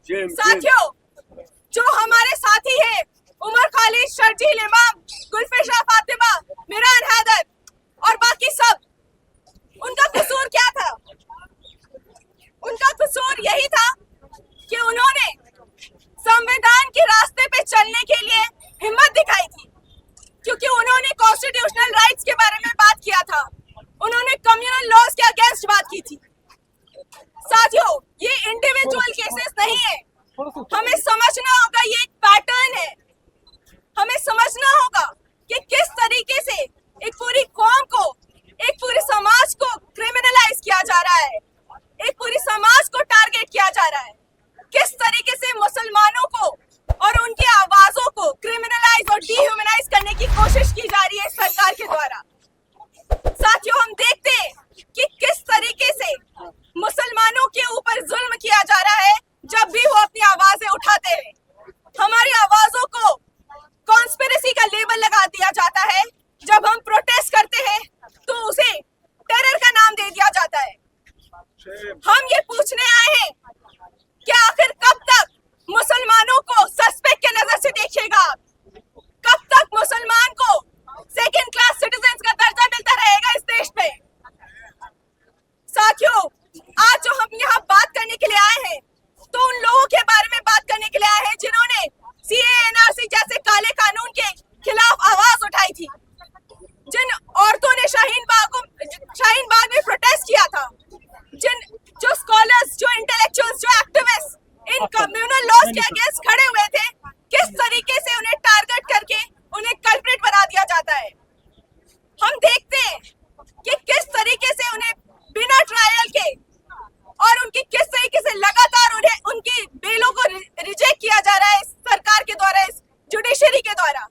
साथियों, जो हमारे साथी है उमर खालिद, शर्जील इमाम, गुलफिशा फातिमा, मिरान हैदर और बाकी सब, उनका कसूर क्या था? उनका कसूर यही था कि उन्होंने संविधान के रास्ते पे चलने के लिए हिम्मत दिखाई थी, क्योंकि उन्होंने कॉन्स्टिट्यूशनल राइट्स के बारे में बात किया था, उन्होंने कम्युनल लॉज के अगेंस्ट बात की थी। साथियों, ये इंडिविजुअल केसेस नहीं है, हमें समझना होगा ये एक पैटर्न है। हमें समझना होगा कि किस तरीके से एक पूरी कौम को, एक पूरे समाज को क्रिमिनलाइज किया जा रहा है, एक पूरी समाज को टारगेट किया जा रहा है, किस तरीके से मुसलमानों को और उनकी आवाजों को क्रिमिनलाइज और डिह्यूमनाइज करने की कोशिश की जा रही है सरकार के द्वारा। साथियों, हम देखते हैं कि किस तरीके से मुसलमानों के ऊपर जुल्म किया जा रहा है जब भी वो अपनी आवाजें उठाते हैं। हमारी आवाजों को कॉन्स्पिरेसी का लेबल लगा दिया जाता है, जब हम प्रोटेस्ट करते हैं तो उसे टेरर का नाम दे दिया जाता है। हम ये पूछने आए हैं कि आखिर कब तक मुसलमानों को सस्पेक्ट के नजर से देखिएगा? कब तक मुसलमान को सेकंड क्लास सिटीजन का दर्जा मिलता रहेगा इस देश में? साथियों, आज जो हम यहाँ बात करने के लिए आए हैं, तो उन लोगों के बारे में बात करने के लिए आए हैं जिन्होंने सीए एनआरसी जैसे काले कानून के खिलाफ आवाज उठाई थी, जिन औरतों ने शाहीन बाग में प्रोटेस्ट किया था, जो स्कॉलर्स, जो इंटेलेक्चुअल्स, जो एक्टिविस्ट इन कम्युनल लॉज के अगेंस्ट खड़े हुए थे, किस तरीके से उन्हें टारगेट करके उन्हें कल्प्रिट बना दिया जाता है। हम देखते हैं कि किस तरीके से उन्हें बिना ट्रायल के और उनकी किस तरीके से लगातार उन्हें उनकी बेलों को रिजेक्ट किया जा रहा है सरकार के द्वारा, इस जुडिशरी के द्वारा।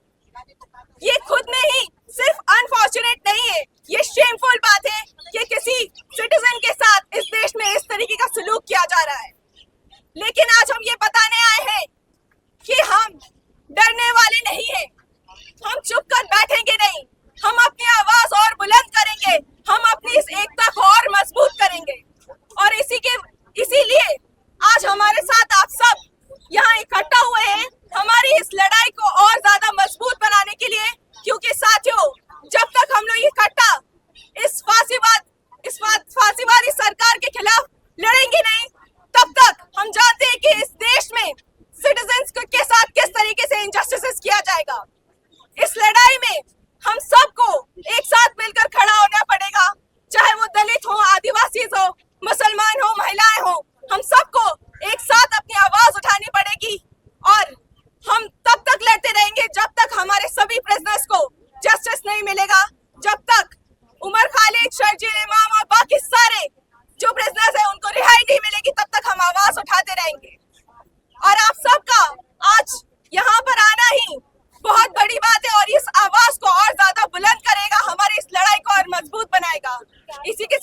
ये खुद में ही सिर्फ अनफॉर्चुनेट नहीं है, ये शेमफुल बात है कि किसी सिटीजन के साथ इस देश में इस तरीके का सलूक किया जा रहा है। लेकिन आज हम ये बताने आए हैं कि हम डरने वाले नहीं हैं, हम चुप कर बैठेंगे नहीं, हम अपनी आवाज और बुलंद करेंगे, हम अपनी इस एकता को और मजबूत करेंगे। और इसीलिए आज हमारे साथ आप सब यहाँ इकट्ठा हुए हैं हमारी इस लड़ाई को और ज्यादा मजबूत बनाने के लिए, क्योंकि साथियों, जब तक हम लोग इकट्ठा इस फांसीवादी सरकार के खिलाफ लड़ेंगे नहीं, तब तक हम जानते हैं कि इस देश में सिटीजन्स के साथ किस तरीके से इनजस्टिस किया जाएगा। इस लड़ाई में हम सबको एक साथ मिलकर खड़ा होना पड़ेगा, चाहे वो दलित हो, आदिवासी हो, मुसलमान हो, महिलाएं हो, हम सबको एक साथ अपनी आवाज उठानी पड़ेगी। और हम तब तक लड़ते रहेंगे जब तक हमारे सभी प्रिजनर्स को जस्टिस नहीं मिलेगा, जब तक उमर खालिद, शर्जील इमाम और बाकी सारे जो प्रिजनर्स हैं उनको रिहाई नहीं मिलेगी, तब तक हम आवाज उठाते रहेंगे। और आप सबका आज यहाँ पर आना ही बहुत बड़ी बात है और इस आवाज को और ज्यादा बुलंद करेगा, हमारी इस लड़ाई को और मजबूत बनाएगा। इसी के